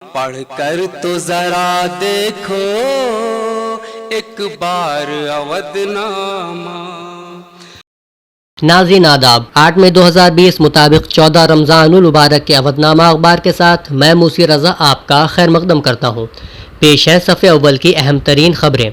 पढ़ कर तो जरा देखो एक बार अवधनामा। नाज़रीन आदाब, 8 मई 2020 मुताबिक 14 रमज़ानुल मुबारक के अवधनामा अखबार के साथ मैं मूसी रज़ा आपका खैर मकदम करता हूँ। पेश है सफ़े अव्वल की अहम तरीन खबरें।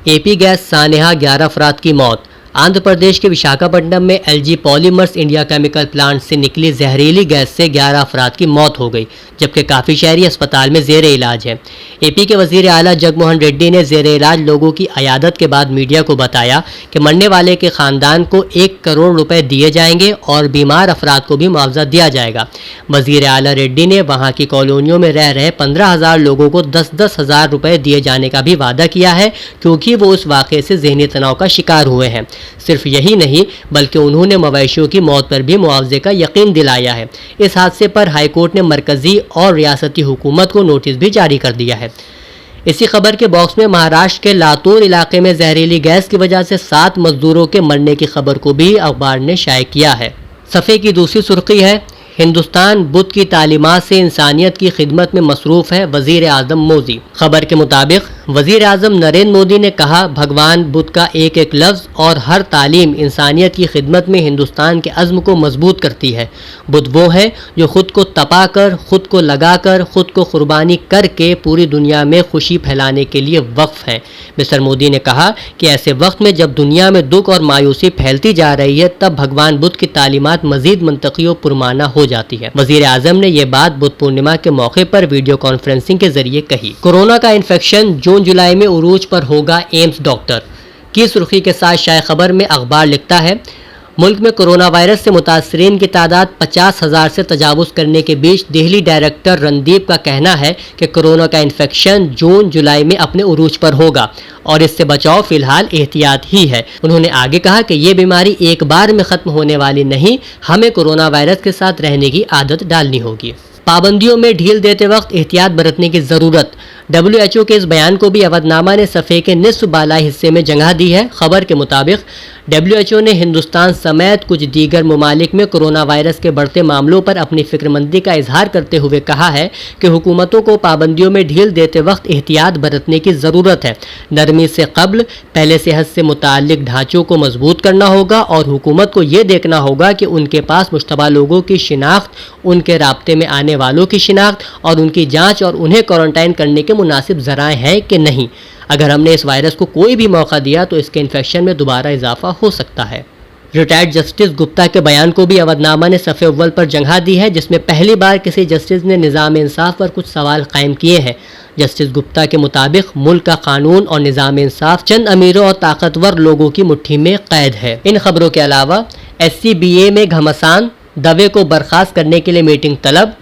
एपी गैस सानेहा 11 अफराद की मौत। आंध्र प्रदेश के विशाखापट्टनम में LG polymers India chemical plant से निकली जहरीली गैस से 11 अफराद की मौत हो गई, जबकि काफ़ी शहरी अस्पताल में ज़ेर इलाज है। एपी के वज़ीर आला जगमोहन रेड्डी ने ज़ेर इलाज लोगों की अयादत के बाद मीडिया को बताया कि मरने वाले के ख़ानदान को 1 करोड़ रुपए दिए जाएंगे और बीमार अफराद को भी मुआवजा दिया जाएगा। वज़ीर आला रेड्डी ने वहाँ की कॉलोनियों में रह रहे 15,000 लोगों को 10-10 हज़ार रुपये दिए जाने का भी वादा किया है, क्योंकि वो उस वाक़े से ज़हनी तनाव का शिकार हुए हैं। सिर्फ यही नहीं बल्कि उन्होंने मवेशियों की मौत पर भी मुआवजे का यकीन दिलाया है। इस हादसे पर हाई कोर्ट ने मरकज़ी और रियासती हुकूमत को नोटिस भी जारी कर दिया है। इसी खबर के बॉक्स में महाराष्ट्र के लातूर इलाके में जहरीली गैस की वजह से 7 मजदूरों के मरने की खबर को भी अखबार ने शाया किया है। सफ़े की दूसरी सुर्खी है, हिंदुस्तान बुद्ध की तालीमात से इंसानियत की खिदमत में मसरूफ़ है वज़ीर आज़म मोदी। खबर के मुताबिक वज़ीर आज़म नरेंद्र मोदी ने कहा, भगवान बुद्ध का एक एक लफ्ज़ और हर तालीम इंसानियत की खिदमत में हिंदुस्तान के अज़्म को मजबूत करती है। बुद्ध वो हैं जो ख़ुद को तपा कर, ख़ुद को लगा कर, ख़ुद को कुर्बानी करके पूरी दुनिया में खुशी फैलाने के लिए वक्फ़ हैं। मिस्टर मोदी ने कहा कि ऐसे वक्त में जब दुनिया में दुख और मायूसी फैलती जा रही है, तब भगवान बुद्ध की तालीमात मज़ीद मंतकी और पुरमाना हो जाती है। वज़ीर आज़म ने यह बात बुद्ध पूर्णिमा के मौके पर वीडियो कॉन्फ्रेंसिंग के जरिए कही। कोरोना का इन्फेक्शन जून जुलाई में उरूज पर होगा, एम्स डॉक्टर की सुर्खी के साथ शाये खबर में अखबार लिखता है, मुल्क में कोरोना वायरस से मुतासरीन की तादाद 50,000 से तजावुज़ करने के बीच दिल्ली डायरेक्टर रणदीप का कहना है कि कोरोना का इन्फेक्शन जून जुलाई में अपने उरूज पर होगा और इससे बचाव फिलहाल एहतियात ही है। उन्होंने आगे कहा कि ये बीमारी एक बार में ख़त्म होने वाली नहीं, हमें कोरोना वायरस के साथ रहने की आदत डालनी होगी। पाबंदियों में ढील देते वक्त एहतियात बरतने की ज़रूरत। WHO के इस बयान को भी अवधनामा ने सफ़े के निस्फ बाला हिस्से में जगह दी है। खबर के मुताबिक WHO ने हिंदुस्तान समेत कुछ दीगर ममालिक में कोरोना वायरस के बढ़ते मामलों पर अपनी फिक्रमंदी का इजहार करते हुए कहा है कि हुकूमतों को पाबंदियों में ढील देते वक्त एहतियात बरतने की ज़रूरत है। नरमी से कब्ल पहले सेहत से मुताल्लिक ढांचों को मजबूत करना होगा और हुकूमत को ये देखना होगा कि उनके पास मुश्तबा लोगों की शिनाख्त, उनके राब्ते में आने वालों की शिनाख्त और उनकी जाँच और उन्हें क्वारंटाइन करने के मुनासिब ज़राए हैं कि नहीं। अगर हमने इस वायरस को कोई भी मौका दिया तो इसके इन्फेक्शन में दोबारा इजाफा हो सकता है। रिटायर्ड जस्टिस गुप्ता के बयान को भी अवधनामा ने सफ़े अव्वल पर जगह दी है, जिसमें पहली बार किसी जस्टिस ने निज़ाम इंसाफ पर कुछ सवाल कायम किए हैं। जस्टिस गुप्ता के मुताबिक मुल्क का कानून और निज़ाम इंसाफ चंद अमीरों और ताकतवर लोगों की मुट्ठी में कैद है। इन खबरों के अलावा SCBA में घमासान, दवे को बर्खास्त करने के लिए मीटिंग तलब,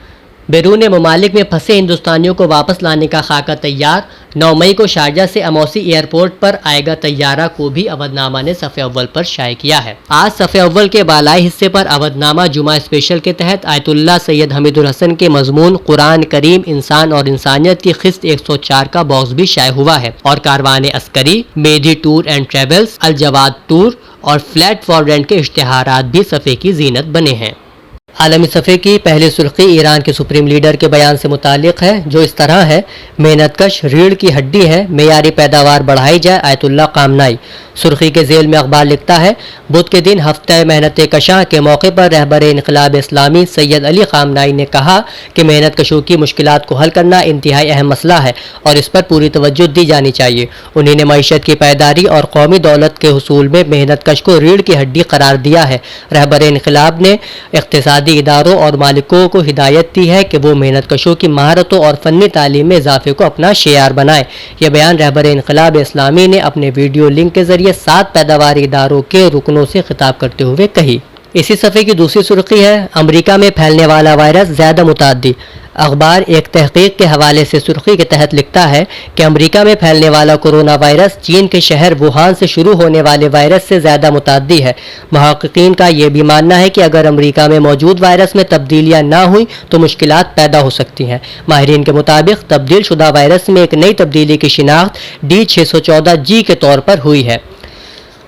बैरून ममालिक में फंसे हिंदुस्तानियों को वापस लाने का खाका तैयार, 9 मई को शारजा से अमौसी एयरपोर्ट पर आएगा तैयारा को भी अवधनामा ने सफ़े अव्वल पर शाये किया है। आज सफ़े अव्वल के बालाई हिस्से पर अवधनामा जुमा स्पेशल के तहत आयतुल्लाह सैयद हमीदुल हसन के मजमून कुरान करीम इंसान और इंसानियत की क़िस्त 104 का बॉक्स भी शाये हुआ है और Karwan Askari, Mehdi tour and travels, Al Jawad tour और फ्लैट फॉर रेंट के इश्तिहारात भी सफ़े की जीनत बने हैं। आलमी सफ़े की पहली सुर्खी ईरान के सुप्रीम लीडर के बयान से मुतालिक है, जो इस तरह है, मेहनतकश रीढ़ की हड्डी है, मेयारी पैदावार बढ़ाई जाए, आयतुल्लाह कामनाई। सुर्खी के ज़ेल में अखबार लिखता है, बुध के दिन हफ्ते मेहनत कशां के मौके पर रहबर इनकलाब इस्लामी सैयद अली खामनाई ने कहा कि मेहनत कशों की मुश्किलात को हल करना इंतहाई अहम मसला है और इस पर पूरी तवज्जो दी जानी चाहिए। उन्होंने मईशत की पायदारी और कौमी दौलत के हुसूल में मेहनत कश को रीढ़ की हड्डी करार दिया है। रहबर इनकलाब ने इक़्तिसादी इदारों और मालिकों को हिदायत दी है कि वो मेहनत कशों की महारतों और फ़नी तालीम में इजाफे को अपना शेयार बनाएं। यह बयान रहबर इनकलाब इस्लामी ने अपने वीडियो लिंक के जरिए 7 पैदावारी इदारों के रुकनों से खिताब करते हुए कही। इसी सफ़े की दूसरी सुर्खी है, अमेरिका में फैलने वाला वायरस ज़्यादा मुताद्दी। अखबार एक तहकीक के हवाले से सुर्खी के तहत लिखता है कि अमेरिका में फैलने वाला कोरोना वायरस चीन के शहर वुहान से शुरू होने वाले वायरस से ज़्यादा मुताद्दी है। मुहक्किकीन का यह भी मानना है कि अगर अमेरिका में मौजूद वायरस में तब्दीलियाँ ना हुई तो मुश्किलात पैदा हो सकती हैं। माहिरीन के मुताबिक तब्दील शुदा वायरस में एक नई तब्दीली की शिनाख्त D614G के तौर पर हुई है।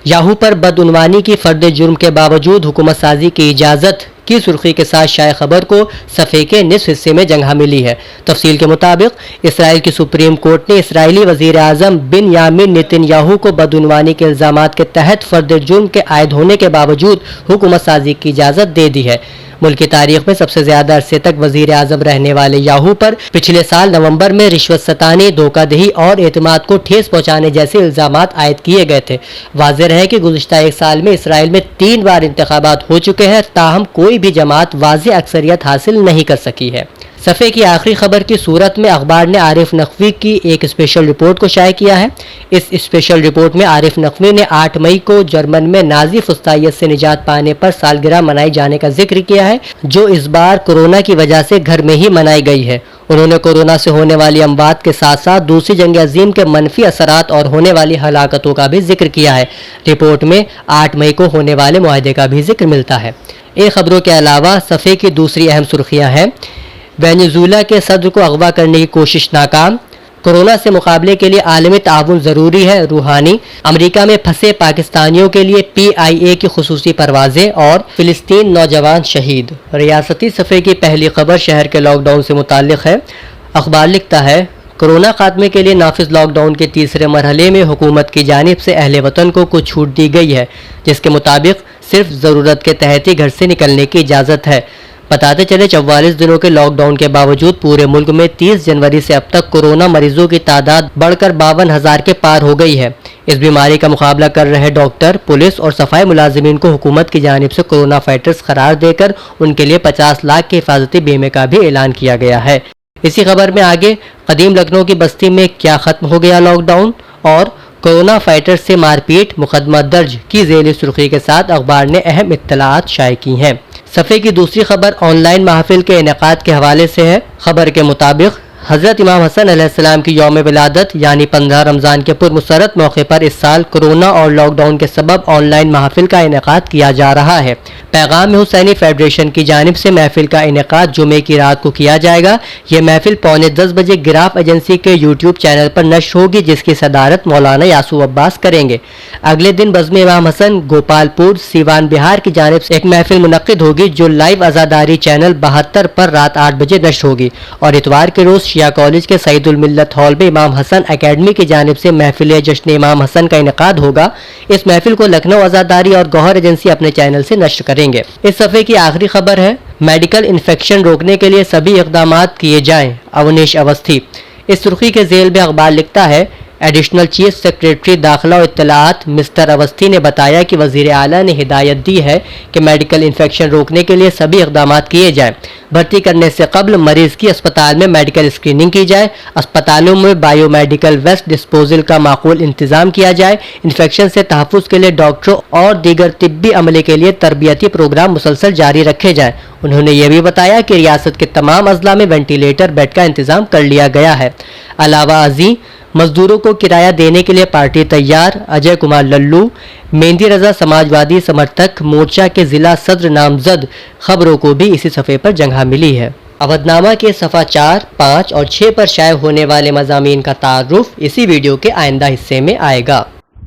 याहू पर बदउनवानी की फ़र्द जुर्म के बावजूद हुकूमत साजी की इजाज़त کی سرخی کے ساتھ شائع خبر کو صفحے کے نصف حصے میں جگہ ملی ہے۔ تفصیل کے مطابق اسرائیل کی سپریم کورٹ نے اسرائیلی وزیر اعظم بنیامین نیتن یاہو کو بدعنوانی کے الزامات کے تحت فرد جرم کے عائد ہونے کے باوجود حکومت سازی کی اجازت دے دی ہے۔ ملک کی تاریخ میں سب سے زیادہ عرصے تک وزیر اعظم رہنے والے یاہو پر پچھلے سال نومبر میں رشوت ستانی، دھوکہ دہی اور اعتماد کو ٹھیس پہنچانے جیسے الزامات عائد کیے گئے تھے۔ واضح ہے کہ گزشتہ ایک سال میں اسرائیل میں 3 بار انتخابات ہو چکے ہیں، تاہم کوئی بھی جماعت واضح اکثریت حاصل نہیں کر سکی ہے۔ صفحے کی آخری خبر کی صورت میں اخبار نے عارف نقوی کی ایک اسپیشل رپورٹ کو شائع کیا ہے۔ اس اسپیشل رپورٹ میں عارف نقوی نے 8 مئی کو جرمن میں نازی فسطائیت سے نجات پانے پر سالگرہ منائے جانے کا ذکر کیا ہے، جو اس بار کورونا کی وجہ سے گھر میں ہی منائی گئی ہے۔ انہوں نے کورونا سے ہونے والی اموات کے ساتھ ساتھ دوسری جنگ عظیم کے منفی اثرات اور ہونے والی ہلاکتوں کا بھی ذکر کیا ہے۔ رپورٹ میں 8 مئی کو ہونے والے معاہدے کا بھی ذکر ملتا ہے۔ ان خبروں کے علاوہ صفحے کی دوسری اہم سرخیاں ہیں: وینزویلا کے صدر کو اغوا کرنے کی کوشش ناکام، کورونا سے مقابلے کے لیے عالمی تعاون ضروری ہے، روحانی، امریکہ میں پھنسے پاکستانیوں کے لیے PIA کی خصوصی پروازیں، اور فلسطین نوجوان شہید۔ ریاستی صفحے کی پہلی خبر شہر کے لاک ڈاؤن سے متعلق ہے۔ اخبار لکھتا ہے، کورونا خاتمے کے لیے نافذ لاک ڈاؤن کے تیسرے مرحلے میں حکومت کی جانب سے اہل وطن کو کچھ چھوٹ دی گئی ہے، جس کے مطابق صرف ضرورت کے تحت ہی گھر سے نکلنے کی اجازت ہے۔ بتاتے چلے 44 دنوں کے لاک ڈاؤن کے باوجود پورے ملک میں 30 جنوری سے اب تک کورونا مریضوں کی تعداد بڑھ کر 52,000 کے پار ہو گئی ہے۔ اس بیماری کا مقابلہ کر رہے ڈاکٹر، پولیس اور صفائی ملازمین کو حکومت کی جانب سے کورونا فائٹرز قرار دے کر ان کے لیے 50 لاکھ کے حفاظتی بیمے کا بھی اعلان کیا گیا ہے۔ اسی خبر میں آگے، قدیم لکھنؤ کی بستی میں کیا ختم ہو گیا لاک ڈاؤن، اور کورونا فائٹر سے مار پیٹ، مقدمہ درج کی ذیلی سرخی کے ساتھ اخبار نے اہم اطلاعات شائع کی ہیں۔ صفحے کی دوسری خبر آن لائن محافل کے انعقاد کے حوالے سے ہے۔ خبر کے مطابق حضرت امام حسن علیہ السلام کی یوم ولادت یعنی 15 رمضان کے پرمسرت موقع پر اس سال کورونا اور لاک ڈاؤن کے سبب آن لائن محافل کا انعقاد کیا جا رہا ہے۔ پیغام میں حسینی فیڈریشن کی جانب سے محفل کا انعقاد جمعے کی رات کو کیا جائے گا۔ یہ محفل 9:45 بجے گراف ایجنسی کے یوٹیوب چینل پر نشر ہوگی، جس کی صدارت مولانا یاسو عباس کریں گے۔ اگلے دن بزم امام حسن گوپال پور سیوان بہار کی جانب سے ایک محفل منعقد ہوگی، جو لائیو عزاداری چینل 72 پر رات 8 بجے نشر ہوگی، اور اتوار کے روز شیعہ کالج کے سعید الملت ہال میں امام حسن اکیڈمی کی جانب سے محفل جشن امام حسن کا انعقاد ہوگا۔ اس محفل کو لکھنؤ عزاداری اور گوہر ایجنسی اپنے چینل سے نشر کریں گے۔ اس صفحے کی آخری خبر ہے، میڈیکل انفیکشن روکنے کے لیے سبھی اقدامات کیے جائیں، اونیش اوستھی۔ اس سرخی کے ذیل میں اخبار لکھتا ہے، ایڈیشنل چیف سیکریٹری داخلہ و اطلاعات مسٹر اوستھی نے بتایا کہ وزیر اعلیٰ نے ہدایت دی ہے کہ میڈیکل انفیکشن روکنے کے لیے سبھی اقدامات کیے جائیں۔ بھرتی کرنے سے قبل مریض کی اسپتال میں میڈیکل اسکریننگ کی جائے، اسپتالوں میں بایو میڈیکل ویسٹ ڈسپوزل کا معقول انتظام کیا جائے، انفیکشن سے تحفظ کے لیے ڈاکٹروں اور دیگر طبی عملے کے لیے تربیتی پروگرام مسلسل جاری رکھے جائیں۔ انہوں نے یہ بھی بتایا کہ ریاست کے تمام اضلاع میں وینٹیلیٹر بیڈ کا انتظام کر لیا گیا ہے۔ علاوہ ازیں مزدوروں کو کرایہ دینے کے لیے پارٹی تیار، اجے کمار للو، مہندی رضا سماجوادی سمرتھک مورچہ کے ضلع صدر نامزد، خبروں کو بھی اسی صفحے پر جگہ ملی ہے۔ اودھ نامہ کے صفحہ 4، 5 اور 6 پر شائع ہونے والے مضامین کا تعارف اسی ویڈیو کے آئندہ حصے میں آئے گا۔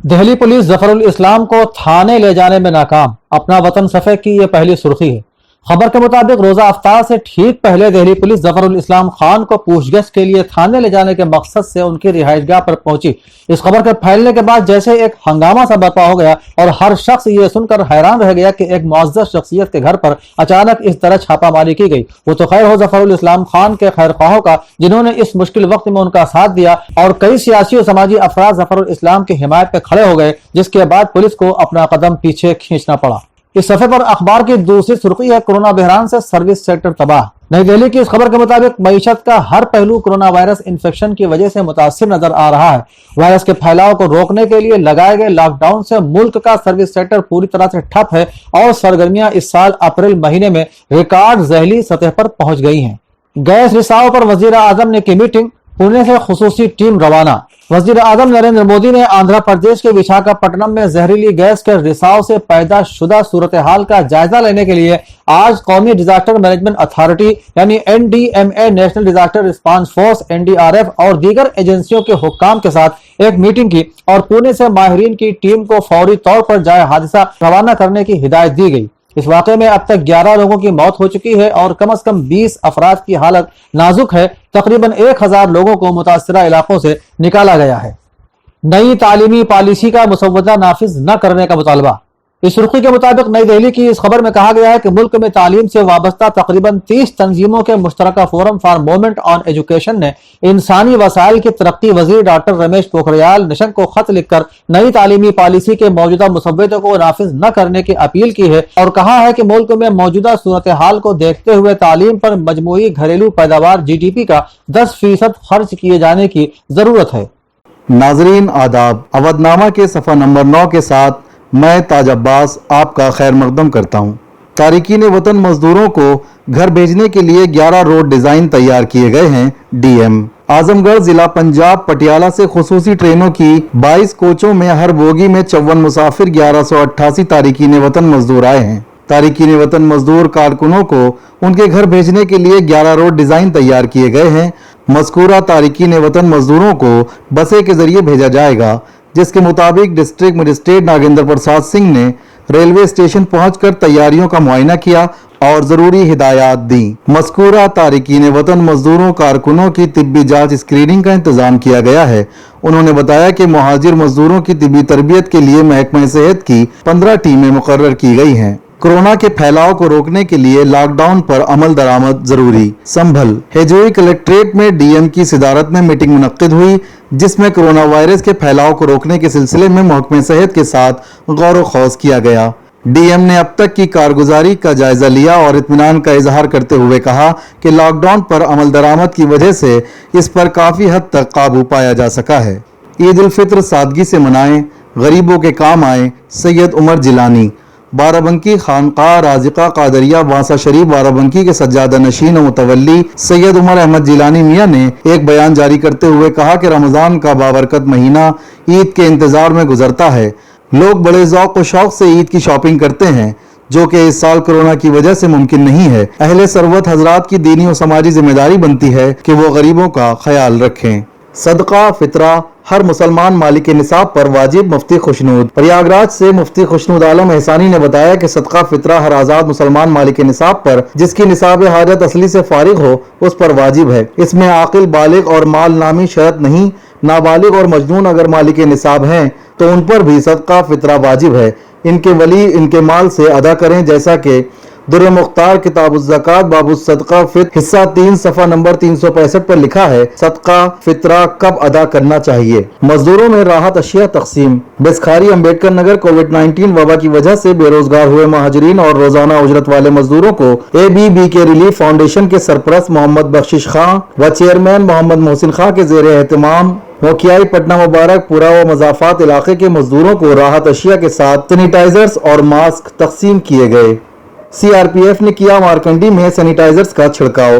دہلی پولیس ظفر الاسلام کو تھانے لے جانے میں ناکام، اپنا وطن صفحے کی یہ پہلی سرخی ہے۔ خبر کے مطابق روزہ افطار سے ٹھیک پہلے دہلی پولیس ظفر الاسلام خان کو پوچھ گچھ کے لیے تھانے لے جانے کے مقصد سے ان کی رہائش گاہ پر پہنچی۔ اس خبر کے پھیلنے کے بعد جیسے ایک ہنگامہ سا برپا ہو گیا اور ہر شخص یہ سن کر حیران رہ گیا کہ ایک معزز شخصیت کے گھر پر اچانک اس طرح چھاپہ ماری کی گئی۔ وہ تو خیر ہو ظفر الاسلام خان کے خیر خواہوں کا، جنہوں نے اس مشکل وقت میں ان کا ساتھ دیا، اور کئی سیاسی اور سماجی افراد ظفر الاسلام کی حمایت پہ کھڑے ہو گئے، جس کے بعد پولیس کو اپنا قدم پیچھے کھینچنا پڑا۔ اس صفحے پر اخبار کی دوسری سرخی ہے، کورونا بحران سے سروس سیکٹر تباہ۔ نئی دہلی کی اس خبر کے مطابق معیشت کا ہر پہلو کورونا وائرس انفیکشن کی وجہ سے متاثر نظر آ رہا ہے۔ وائرس کے پھیلاؤ کو روکنے کے لیے لگائے گئے لاک ڈاؤن سے ملک کا سروس سیکٹر پوری طرح سے ٹھپ ہے، اور سرگرمیاں اس سال اپریل مہینے میں ریکارڈ ذیلی سطح پر پہنچ گئی ہیں۔ گیس رساؤ پر وزیر اعظم نے کی میٹنگ، پونے سے خصوصی ٹیم روانہ۔ وزیر اعظم نریندر مودی نے آندھرا پردیش کے وشاکھاپٹنم میں زہریلی گیس کے رساؤ سے پیدا شدہ صورتحال کا جائزہ لینے کے لیے آج قومی ڈیزاسٹر مینجمنٹ اتھارٹی یعنی NDMA national disaster response force NDRF اور دیگر ایجنسیوں کے حکام کے ساتھ ایک میٹنگ کی، اور پونے سے ماہرین کی ٹیم کو فوری طور پر جائے حادثہ روانہ کرنے کی ہدایت دی گئی۔ इस वाक़े में अब तक 11 लोगों की मौत हो चुकी है और कम से कम 20 अफराद की हालत नाजुक है। तकरीबन 1000 लोगों को मुतासरा इलाकों से निकाला गया है। नई तालीमी पॉलिसी का मुसव्वदा नाफिज न करने का मुतालबा। इस सुर्खी के मुताबिक नई दिल्ली की इस खबर में कहा गया है कि मुल्क में तालीम से वाबस्ता तकरीबन 30 तंजीमों के मुश्तरका forum for movement on education ने इंसानी वसाइल की तरक्की वजीर डॉक्टर रमेश पोखरियाल निशंक को खत लिखकर नई तालीमी पॉलिसी के मौजूदा मुसव्वदे को नाफिज न करने की अपील की है और कहा है कि मुल्क में मौजूदा सूरत हाल को देखते हुए तालीम पर मजमूई घरेलू पैदावार GDP का 10% खर्च किए जाने की जरूरत है। नाजरीन आदाब, अवधनामा के सफ़ा नंबर 9 के साथ मैं ताज अब्बास आपका खैर मकदम करता हूँ। तारिकीन वतन मजदूरों को घर भेजने के लिए 11 रोड डिज़ाइन तैयार किए गए हैं। DM आजमगढ़ जिला पंजाब पटियाला से खुसूसी ट्रेनों की 22 कोचों में हर बोगी में 54 मुसाफिर 1188 तारिकीन वतन मजदूर आए हैं। तारिकीन वतन मजदूर कारकुनों को उनके घर भेजने के लिए 11 रोड डिज़ाइन तैयार किए गए हैं। मज़कूरा तारिकीन वतन मजदूरों को बसें के जरिए भेजा जाएगा, जिसके मुताबिक डिस्ट्रिक्ट मजिस्ट्रेट नागेंद्र प्रसाद सिंह ने रेलवे स्टेशन पहुंचकर तैयारियों का मुआयना किया और जरूरी हिदायत दी। मज़कूरा तारिकीन वतन मजदूरों कारकुनों की तिब्बी जांच स्क्रीनिंग का इंतजाम किया गया है। उन्होंने बताया कि मुहाजिर मजदूरों की तिब्बी तरबियत के लिए महकमा सेहत की 15 टीमें मुकर्रर की गई हैं। कोरोना के फैलाव को रोकने के लिए लॉकडाउन पर अमल दरामद जरूरी। संभल हेजोई कलेक्ट्रेट में DM की सदारत में मीटिंग मुनक्किद हुई, जिसमें कोरोना वायरस के फैलाव को रोकने के सिलसिले में महकमे सेहत के साथ गौर खौज किया गया। DM ने अब तक की कारगुजारी का जायजा लिया और इत्मीनान का इजहार करते हुए कहा कि लॉकडाउन पर अमल दरामद की वजह से इस पर काफी हद तक काबू पाया जा सका है। ईद उल फित्र सादगी से मनाएं, गरीबों के काम आए। सैयद उमर जिलानी बाराबंकी खानकाह राजिका कादरिया बांसा शरीफ बाराबंकी के सज्जादा नशीन मुतवल्ली सैयद उमर अहमद जिलानी मियाँ ने एक बयान जारी करते हुए कहा कि रमज़ान का बाबरकत महीना ईद के इंतज़ार में गुजरता है। लोग बड़े ज़ौक़ व शौक़ से ईद की शॉपिंग करते हैं, जो कि इस साल कोरोना की वजह से मुमकिन नहीं है। अहले सरवत हजरात की दीनी और समाजी जिम्मेदारी बनती है कि वो गरीबों का ख्याल रखें। सदका फितरा हर मुसलमान मालिक निसाब पर वाजिब। मुफ्ती खुशनूद प्रयागराज से मुफ्ती खुशनूद आलम एहसानी ने बताया कि सदका फितरा हर आज़ाद मुसलमान मालिक निसाब पर जिसकी निसाब हाजत असली से फारिग हो उस पर वाजिब है। इसमें आकिल बालिग और माल नामी शर्त नहीं। नाबालिग और मजनून अगर मालिक निसाब हैं तो उन पर भी सदका फितरा वाजिब है। इनके वली इनके माल से अदा करें, जैसा कि दुर्र मुख्तार किताब ज़कात बाबू सदका फित्र हिस्सा 3 सफ़ा नंबर 365 पर लिखा है। सदका फितरा कब अदा करना चाहिए? मजदूरों में राहत अशिया तकसीम। बिस्खारी अम्बेडकर नगर कोविड-19 वबा की वजह से बेरोजगार हुए महाजरीन और रोजाना उजरत वाले मजदूरों को ABB के रिलीफ फाउंडेशन के सरपरस्त मोहम्मद बख्शिश खां व चेयरमैन मोहम्मद मोहसिन खां के जेर एहतमाम मोकियाई पटना मुबारकपुरा व मजाफात इलाके के मजदूरों को राहत अशिया के साथ सैनिटाइजर्स और मास्क तकसीम किए गए। CRPF ने किया मारकंडी में सैनिटाइजर्स का छिड़काव।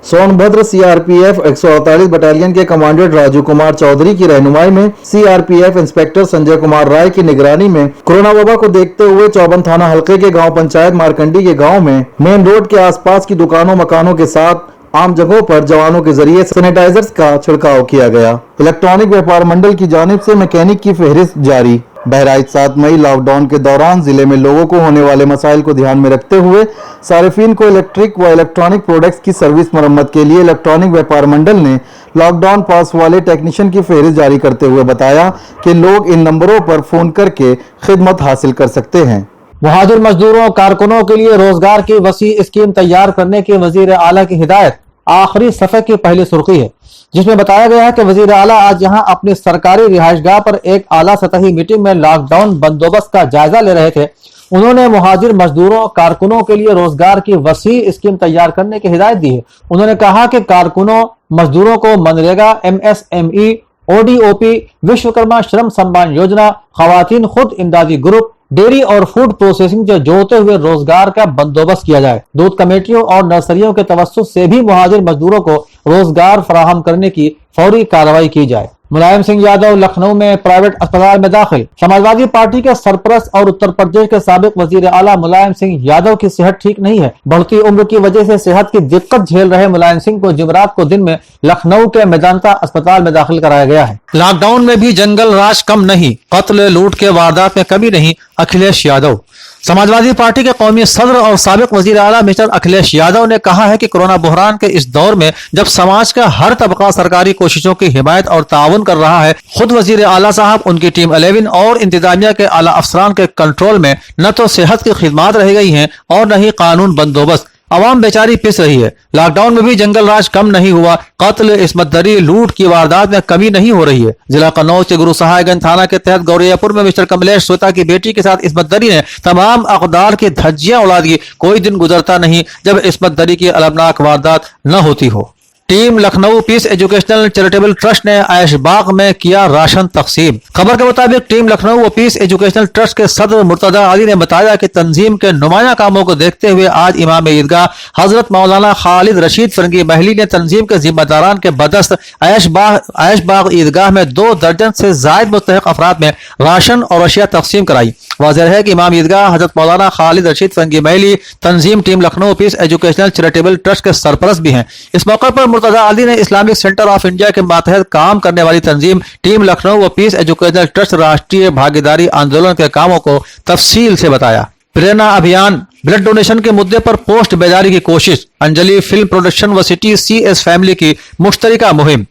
सोनभद्र CRPF 148 बटालियन के कमांडेंट राजू कुमार चौधरी की रहनुमाई में CRPF इंस्पेक्टर संजय कुमार राय की निगरानी में कोरोना वबा को देखते हुए चौबन थाना हल्के के गांव पंचायत मारकंडी के गांव में मेन रोड के आसपास की दुकानों मकानों के साथ आम जगहों पर जवानों के जरिए सैनिटाइजर्स का छिड़काव किया गया। इलेक्ट्रॉनिक व्यापार मंडल की जानिब से मैकेनिक की फहरिस्त जारी। बहराइच 7 मई लॉकडाउन के दौरान जिले में लोगों को होने वाले मसाइल को ध्यान में रखते हुए सारिफीन को इलेक्ट्रिक व इलेक्ट्रॉनिक प्रोडक्ट्स की सर्विस मरम्मत के लिए इलेक्ट्रॉनिक व्यापार मंडल ने लॉकडाउन पास वाले टेक्नीशियन की फहरिस्त जारी करते हुए बताया कि लोग इन नंबरों पर फोन करके खिदमत हासिल कर सकते हैं। मुहाजिर मजदूरों कारकुनों के लिए रोजगार की वसी स्कीम तैयार करने की वजीर आला की हिदायत आखिरी सफ़े की पहली सुर्खी है, जिसमें बताया गया है कि वजीर आला आज यहां अपनी सरकारी रिहाइशगाह पर एक आला सतही मीटिंग में लॉकडाउन बंदोबस्त का जायजा ले रहे थे। उन्होंने मुहाजिर मजदूरों कारकुनों के लिए रोजगार की वसी स्कीम तैयार करने की हिदायत दी है। उन्होंने कहा कि कारकुनों मजदूरों को मनरेगा, MSME, ODOP, विश्वकर्मा श्रम सम्मान योजना, खवातीन खुद इमदादी ग्रुप, डेयरी और फूड प्रोसेसिंग से जोड़ते हुए रोजगार का बंदोबस्त किया जाए। दूध कमेटियों और नर्सरियों के तवस्सुत से भी मुहाजिर मजदूरों को रोजगार फराहम करने की फौरी कार्रवाई की जाए। मुलायम सिंह यादव लखनऊ में प्राइवेट अस्पताल में दाखिल। समाजवादी पार्टी के सरपरस्त और उत्तर प्रदेश के साबिक वजीर आला मुलायम सिंह यादव की सेहत ठीक नहीं है। बढ़ती उम्र की वजह से सेहत की दिक्कत झेल रहे मुलायम सिंह को जुमेरात को दिन में लखनऊ के मेदांता अस्पताल में दाखिल कराया गया है। लॉकडाउन में भी जंगल राज कम नहीं, कत्ल लूट के वारदात में कमी नहीं, अखिलेश यादव। समाजवादी पार्टी के कौमी सदर और साबिक वजीर आला मिस्टर अखिलेश यादव ने कहा है कि कोरोना बहरान के इस दौर में जब समाज का हर तबका सरकारी कोशिशों की हिमायत और ताउन कर रहा है, खुद वजीर आला साहब, उनकी टीम 11 और इंतजामिया के आला अफसरान के कंट्रोल में न तो सेहत की खिदमत रह गई हैं और न ही कानून बंदोबस्त। अवाम बेचारी पिस रही है। लॉकडाउन में भी जंगल राज कम नहीं हुआ, कत्ल, इस्मतदरी, लूट की वारदात में कमी नहीं हो रही है। जिला कन्नौज के गुरु सहायगंज थाना के तहत गौरियापुर में मिस्टर कमलेश श्वेता की बेटी के साथ इस्मतदरी ने तमाम अकदार की धज्जियां उड़ा दी। कोई दिन गुजरता नहीं जब इस्मतदरी की अलमनाक वारदात न होती हो। Team Lucknow peace educational charitable trust ने ऐशबाग में किया राशन तकसीम। खबर के मुताबिक टीम लखनऊ व पीस एजुकेशनल ट्रस्ट के सदर मुर्तजा अली ने बताया कि तंजीम के नुमाया कामों को देखते हुए आज इमाम ईदगाह हजरत मौलाना खालिद रशीद फरंगी महली ने तंजीम के जिम्मेदारान के बदस्त ऐशबाग ईदगाह में 2 दर्जन से जायद मुस्तहिक अफराद में राशन और अशिया तकसीम कराई। वाज़ेह है कि इमाम ईदगाह हजरत मौलाना खालिद रशीद फरंगी महली तंजीम team Lucknow peace educational charitable trust के सरपरस्त भी हैं। इस मौके पर मुर्तजा अली ने इस्लामिक सेंटर ऑफ इंडिया के मातहत काम करने वाली तंजीम टीम लखनऊ व पीस एजुकेशनल ट्रस्ट राष्ट्रीय भागीदारी आंदोलन के कामों को तफसील से बताया। प्रेरणा अभियान, ब्लड डोनेशन के मुद्दे पर पोस्ट बेजारी की कोशिश, अंजलि फिल्म प्रोडक्शन व सिटी CS फैमिली की मुश्तरका मुहिम।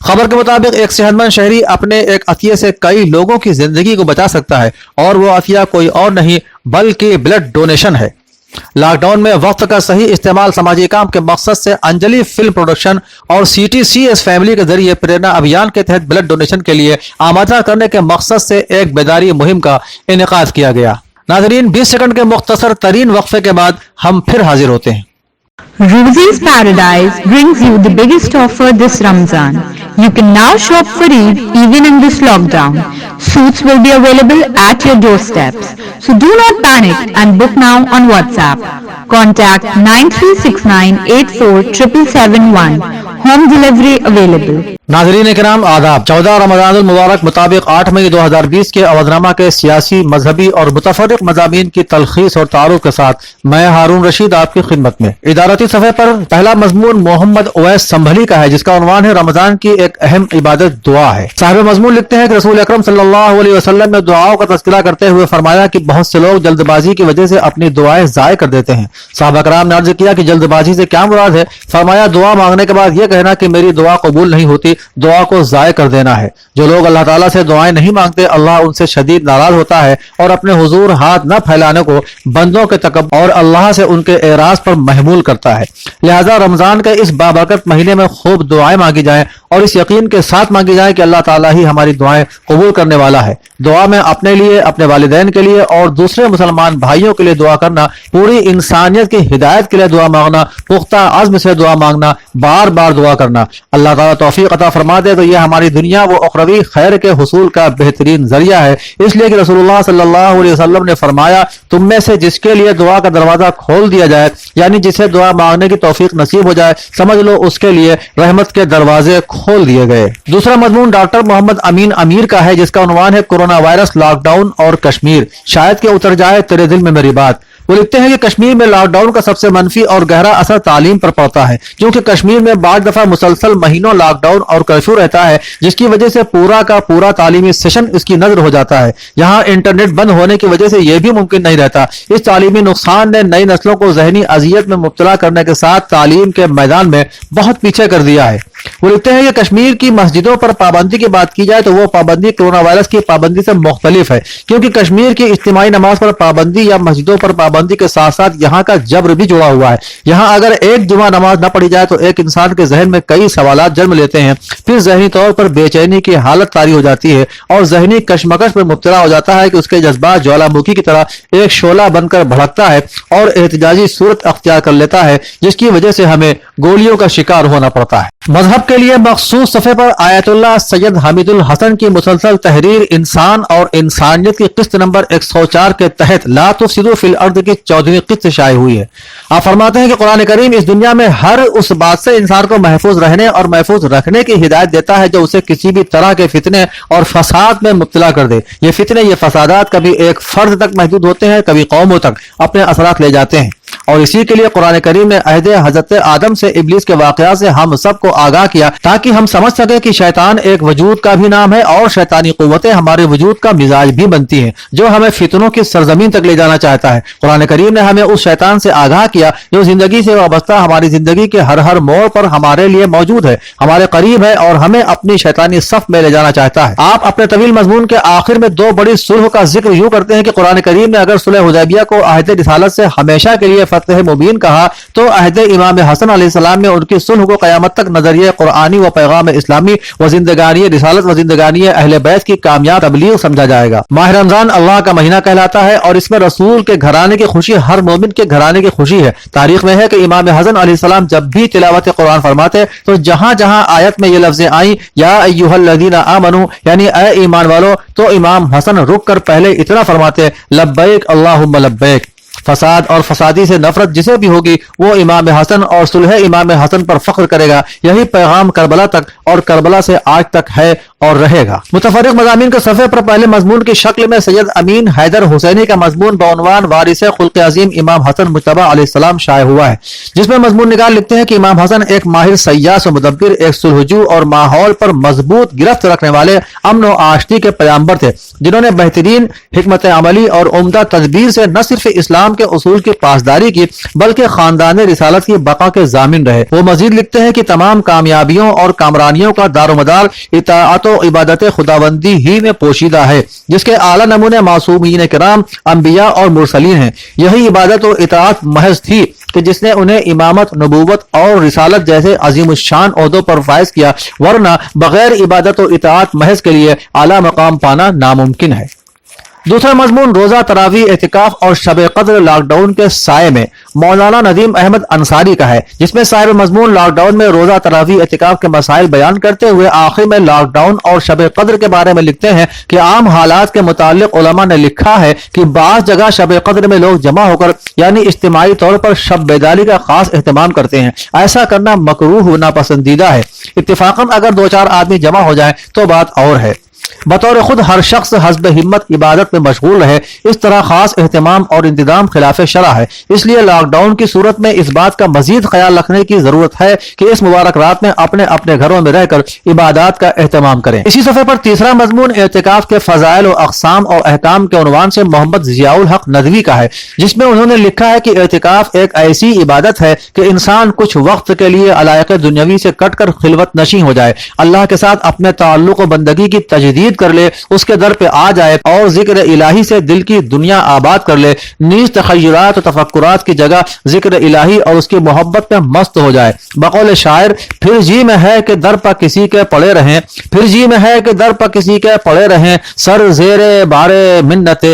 खबर के मुताबिक एक सेहतमंद शहरी अपने एक अतिये से कई लोगों की जिंदगी को बचा सकता है और वो अतिया कोई और नहीं बल्कि ब्लड डोनेशन है। लॉकडाउन में वक्त का सही इस्तेमाल समाजी काम के मकसद से अंजलि फिल्म प्रोडक्शन और सिटी CS फैमिली के जरिए प्रेरणा अभियान के तहत ब्लड डोनेशन के लिए आमंत्रण करने के मकसद से एक बेदारी मुहिम का इनेकाद किया गया। नाजरीन, 20 सेकंड के मुख्तसर तरीन वक्फे के बाद हम फिर हाजिर होते हैं। Rosie's Paradise brings you the biggest offer this Ramzan. You can now shop for Eid even in this lockdown. Suits will be available at your doorsteps. So do not panic and book now on WhatsApp. Contact 9369847771. Home delivery available. नाजरीन किराम आदाब। 14 रमज़ानुल मुबारक मुताबिक 8 मई 2020 के अवधनामा के सियासी, मजहबी और मुतफर्रिक मज़ामीन की तलखीस और तारुफ के साथ मैं हारून रशीद आपकी खिदमत में। इदारती सफ़े पर पहला मजमून मोहम्मद उवैस संभली का है, जिसका उन्वान है रमजान की एक अहम इबादत दुआ है। साहिब मजमून लिखते हैं कि रसूल अकरम सल्लल्लाहु अलैहि वसल्लम ने दुआओं का तज़किरा करते हुए फरमाया कि बहुत से लोग जल्दबाजी की वजह से अपनी दुआएं ज़ाय कर देते हैं। सहाबा कराम ने अर्ज किया कि जल्दबाजी से क्या मुराद है? फरमाया दुआ मांगने के बाद यह कहना कि मेरी दुआ कबूल नहीं होती, दुआ को ज़ाय कर देना है। जो लोग अल्लाह ताला से दुआएं नहीं मांगते, अल्लाह उनसे शदीद नाराज होता है और अपने हुजूर हाथ न फैलाने को बंदों के तकब्बुर और अल्लाह से उनके एराज पर महमूल करता है। लिहाजा रमजान के इस बाबरकत महीने में खूब दुआएं मांगी जाएं और इस यकीन के साथ मांगी जाए कि अल्लाह ताला ही हमारी दुआएं कबूल करने वाला है। दुआ में अपने लिए, अपने वालिदैन के लिए और दूसरे मुसलमान भाइयों के लिए दुआ करना, पूरी इंसानियत की हिदायत के लिए दुआ मांगना, पुख्ता अज़्म से दुआ मांगना, बार बार दुआ करना। अल्लाह ताला तौफीक अता फरमा दे तो यह हमारी दुनिया व उखरवी खैर के हुसूल का बेहतरीन जरिया है। इसलिए कि रसूलुल्लाह सल्लल्लाहु अलैहि वसल्लम ने फरमाया, तुम में से जिसके लिए दुआ का दरवाजा खोल दिया जाए, यानी जिसे दुआ मांगने की तौफीक नसीब हो जाए, समझ लो उसके लिए रहमत के दरवाजे खोल दिए गए। दूसरा मजमून डॉक्टर मोहम्मद अमीन अमीर का है, जिसका उन्वान है कोरोना वायरस, लॉकडाउन और कश्मीर, शायद के उतर जाए तेरे दिल में मेरी बात। वो लिखते हैं कि कश्मीर में लॉकडाउन का सबसे मनफी और गहरा असर तालीम पर पड़ता है, क्योंकि कश्मीर में बाद दफा मुसलसल महीनों लॉकडाउन और कर्फ्यू रहता है, जिसकी वजह से पूरा का पूरा तालीमी सेशन इसकी नजर हो जाता है। यहाँ इंटरनेट बंद होने की वजह से यह भी मुमकिन नहीं रहता। इस तालीमी नुकसान ने नई नस्लों को जहनी अजियत में मुब्तला करने के साथ तालीम के मैदान में बहुत पीछे कर दिया है। वो लिखते हैं कि कश्मीर की मस्जिदों पर पाबंदी की बात की जाए तो वो पाबंदी कोरोना वायरस की पाबंदी से मुख्तलिफ है, क्योंकि कश्मीर की इज्तिमाई नमाज पर पाबंदी या मस्जिदों पर पाबंदी के साथ साथ यहाँ का जबर भी जुड़ा हुआ है। यहाँ अगर एक जुमा नमाज न पढ़ी जाए तो एक इंसान के जहन में कई सवालात जन्म लेते हैं, फिर जहनी तौर पर बेचैनी की हालत तारी हो जाती है और जहनी कशमकश में मुब्तला हो जाता है कि उसके जज्बात ज्वालामुखी की तरह एक शोला बनकर भड़कता है और एहतजाजी सूरत अख्तियार कर लेता है, जिसकी वजह से हमें गोलियों का शिकार होना पड़ता है। मजहब के लिए मखसूस सफ़े पर आयतुल्लाह सैयद हामिदुल हसन की मुसलसल तहरीर इंसान और इंसानियत की किस्त नंबर 104 के तहत ला तुफ़सिदू फिल अर्द की 14वीं किस्त शाये हुई है। आप फरमाते हैं कि कुरान करीम इस दुनिया में हर उस बात से इंसान को महफूज रहने और महफूज रखने की हिदायत देता है जो उसे किसी भी तरह के फितने और फसाद में मुब्तला कर दे। ये फितने, ये फसादात कभी एक फर्द तक महदूद होते हैं, कभी कौमों तक अपने असरात ले जाते हैं। اور اسی کے لیے قرآن کریم نے عہد حضرت آدم سے ابلیس کے واقعات سے ہم سب کو آگاہ کیا تاکہ ہم سمجھ سکیں کہ شیطان ایک وجود کا بھی نام ہے اور شیطانی قوتیں ہمارے وجود کا مزاج بھی بنتی ہیں جو ہمیں فتنوں کی سرزمین تک لے جانا چاہتا ہے۔ قرآن کریم نے ہمیں اس شیطان سے آگاہ کیا جو زندگی سے وابستہ ہماری زندگی کے ہر موڑ پر ہمارے لیے موجود ہے، ہمارے قریب ہے اور ہمیں اپنی شیطانی صف میں لے جانا چاہتا ہے۔ آپ اپنے طویل مضمون کے آخر میں دو بڑی صلح کا ذکر یوں کرتے ہیں کہ قرآن کریم نے اگر صلح حدیبیہ کو عہد رسالت سے ہمیشہ کے لیے فتح مبین کہا تو عہد امام حسن علیہ السلام میں ان کی صلح کو قیامت تک نظریہ قرآنی و پیغام اسلامی و زندگانی رسالت و زندگانی اہل بیت کی کامیاب تبلیغ سمجھا جائے گا۔ ماہ رمضان اللہ کا مہینہ کہلاتا ہے اور اس میں رسول کے گھرانے کی خوشی ہر مومن کے گھرانے کی خوشی ہے۔ تاریخ میں ہے کہ امام حسن علیہ السلام جب بھی تلاوت قرآن فرماتے تو جہاں جہاں آیت میں یہ لفظیں آئیں یا ایھا الذین آمنوا یعنی اے ایمان والو، تو امام حسن رک کر پہلے اتنا فرماتے لبیک اللہم لبیک۔ فساد اور فسادی سے نفرت جسے بھی ہوگی وہ امام حسن اور صلح امام حسن پر فخر کرے گا۔ یہی پیغام کربلا تک اور کربلا سے آج تک ہے اور رہے گا۔ متفرق مضامین کے صفحے پر پہلے مضمون کی شکل میں سید امین حیدر حسینی کا مضمون بعنوان وارث خلق عظیم امام حسن مجتبی علیہ السلام شائع ہوا ہے، جس میں مضمون نگار لکھتے ہیں کہ امام حسن ایک ماہر سیاس و مدبر، ایک صلحجو اور ماحول پر مضبوط گرفت رکھنے والے امن و آشتی کے پیغمبر تھے، جنہوں نے بہترین حکمت عملی اور عمدہ تدبیر سے نہ صرف اسلام کے اصول کی پاسداری کی بلکہ خاندان رسالت کی بقا کے ضامن رہے۔ وہ مزید لکھتے ہیں کہ تمام کامیابیوں اور کامرانیوں کا دار و مدار اطاعت و عبادت خداوندی ہی میں پوشیدہ ہے، جس کے اعلیٰ نمونے معصومین کرام، انبیاء اور مرسلین ہیں۔ یہی عبادت و اطاعت محض تھی کہ جس نے انہیں امامت، نبوت اور رسالت جیسے عظیم الشان عہدوں پر فائز کیا، ورنہ بغیر عبادت و اطاعت محض کے لیے اعلیٰ مقام پانا ناممکن ہے۔ دوسرا مضمون روزہ، تراویح، اعتکاف اور شب قدر لاک ڈاؤن کے سائے میں مولانا ندیم احمد انصاری کا ہے، جس میں صاحب مضمون لاک ڈاؤن میں روزہ، تراویح، اعتکاف کے مسائل بیان کرتے ہوئے آخر میں لاک ڈاؤن اور شب قدر کے بارے میں لکھتے ہیں کہ عام حالات کے متعلق علماء نے لکھا ہے کہ بعض جگہ شب قدر میں لوگ جمع ہو کر یعنی اجتماعی طور پر شب بیداری کا خاص اہتمام کرتے ہیں۔ ایسا کرنا مکروہ و ناپسندیدہ ہے۔ اتفاقاً اگر 2-4 آدمی جمع ہو جائیں تو بات اور ہے۔ بطور خود ہر شخص حسب ہمت عبادت میں مشغول رہے، اس طرح خاص اہتمام اور انتظام خلاف شرع ہے۔ اس لیے لاک ڈاؤن کی صورت میں اس بات کا مزید خیال رکھنے کی ضرورت ہے کہ اس مبارک رات میں اپنے اپنے گھروں میں رہ کر عبادات کا اہتمام کریں۔ اسی صفحے پر تیسرا مضمون اعتکاف کے فضائل و اقسام اور احکام کے عنوان سے محمد ضیاء الحق ندوی کا ہے، جس میں انہوں نے لکھا ہے کہ اعتکاف ایک ایسی عبادت ہے کہ انسان کچھ وقت کے لیے علائق دنیاوی سے کٹ کر خلوت نشین ہو جائے، اللہ کے ساتھ اپنے تعلق و بندگی کی تجدید کر لے، اس کے در پہ آ جائے اور ذکر الہی سے دل کی دنیا آباد کر لے، نیز تخیلات و تفکرات کی جگہ ذکر الہی اور اس کی محبت میں مست ہو جائے۔ بقول شاعر، پھر جی میں ہے کہ در پہ کسی کے پڑے رہیں، پھر جی میں ہے کہ در پہ کسی کے پڑے رہیں، سر زیر بارے منت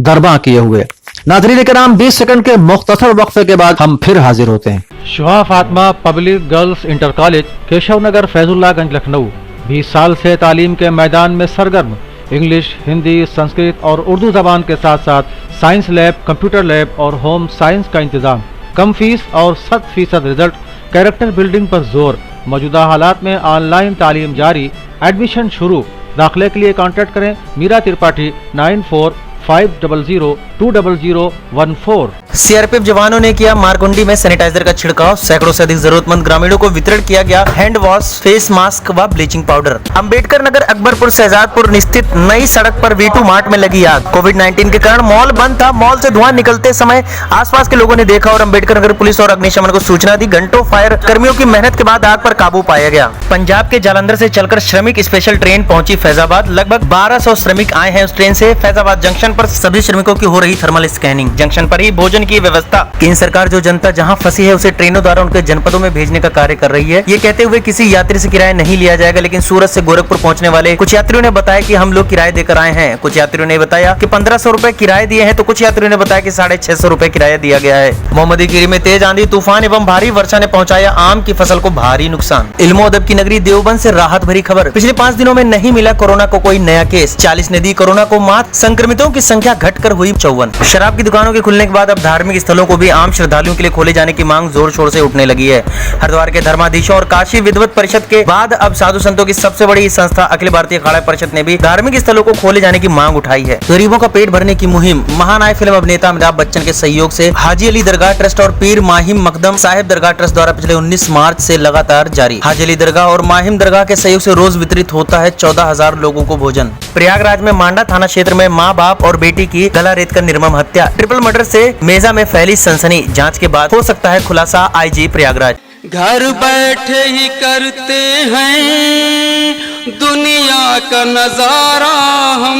درباں کیے ہوئے۔ ناظرین کرام، 20 سیکنڈ کے مختصر وقفے کے بعد ہم پھر حاضر ہوتے ہیں۔ Shaha Fatima public girls inter college, Keshav Nagar, Faizullahganj, Lucknow 20 سال سے تعلیم کے میدان میں سرگرم، انگلش، ہندی، سنسکرت اور اردو زبان کے ساتھ ساتھ سائنس لیب، کمپیوٹر لیب اور ہوم سائنس کا انتظام، کم فیس اور 100% رزلٹ، کیریکٹر بلڈنگ پر زور۔ موجودہ حالات میں آن لائن تعلیم جاری، ایڈمیشن شروع۔ داخلے کے لیے کانٹیکٹ کریں Meera Tripathi 9450020014۔ C R P F جوانوں نے کیا مارکنڈی میں سینیٹائزر کا چھڑکاؤ، سینکڑوں سے ادھک ضرورت مند گرامینوں کو وترن کیا گیا ہینڈ واش، فیس ماسک و بلیچنگ پاؤڈر۔ امبیڈکر نگر، اکبر پور، شہزاد پور استھت نئی سڑک پر وی2 مارٹ میں لگی آگ۔ کووڈ-19 کے کارن مال بند تھا، مال سے دھواں نکلتے سمے آس پاس کے لوگوں نے دیکھا اور امبیڈکر نگر پولیس اور اگنی شمن کو سوچنا دی۔ گھنٹوں فائر کرمیوں کی محنت کے بعد آگ پر قابو پایا گیا۔ پنجاب کے جالندھر سے چل کر شرمک اسپیشل ٹرین پہنچی فیض آباد، لگ بھگ 1200 شرمک آئے ہیں اس ٹرین سے۔ فیض آباد جنکشن پر سبھی شرمکوں کی ہو رہی تھرمل اسکیننگ، جنکشن پر ہی بھوجن کی ویوستھا۔ کیندر سرکار جو جنتا جہاں پھنسی ہے اسے ٹرینوں دوارا ان کے جنپدوں میں بھیجنے کا کاریہ کر رہی ہے۔ یہ کہتے ہوئے کسی یاتری سے کرایہ نہیں لیا جائے گا، لیکن سورت سے گورکھپور پہنچنے والے کچھ یاتریوں نے بتایا کہ ہم لوگ کرایہ دے کر آئے ہیں۔ کچھ یاتریوں نے بتایا کہ 1500 روپے کرایہ دیے ہیں، تو کچھ یاتریوں نے بتایا کہ 650 روپے کرایہ دیا گیا ہے۔ محمدی گیری میں تیز آندھی، طوفان ایوم بھاری ورشا نے پہنچایا آم کی فصل کو بھاری نقصان۔ علم و ادب کی نگری دیوبند سے راحت بھری خبر، پچھلے 5 دنوں میں نہیں ملا کورونا کو کوئی نیا کیس، 40 نے دی کورونا کو مات، سنکرمتوں کی سنکھیا گھٹ کر ہوئی 54۔ شراب کی دکانوں کے کھلنے کے بعد اب धार्मिक स्थलों को भी आम श्रद्धालुओं के लिए खोले जाने की मांग जोर शोर से उठने लगी है। हरिद्वार के धर्माधीशों और काशी विद्वत परिषद के बाद अब साधु संतों की सबसे बड़ी संस्था अखिल भारतीय अखाड़ा परिषद ने भी धार्मिक स्थलों को खोले जाने की मांग उठाई है। गरीबों का पेट भरने की मुहिम महानायक फिल्म अभिनेता अमिताभ बच्चन के सहयोग से हाजी अली दरगाह ट्रस्ट और पीर माहिम मकदम साहिब दरगाह ट्रस्ट द्वारा पिछले 19 मार्च से लगातार जारी। हाजी अली दरगाह और माहिम दरगाह के सहयोग से रोज वितरित होता है 14,000 लोगों को भोजन। प्रयागराज में मांडा थाना क्षेत्र में मां बाप और बेटी की गला रेत कर निर्मम हत्या, ट्रिपल मर्डर से मेजा में फैली सनसनी। जांच के बाद हो सकता है खुलासा, आईजी प्रयागराज। घर बैठे ही करते हैं दुनिया का नजारा, हम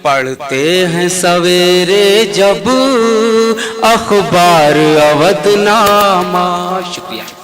पढ़ते हैं सवेरे जब अखबार अवधनामा। शुक्रिया।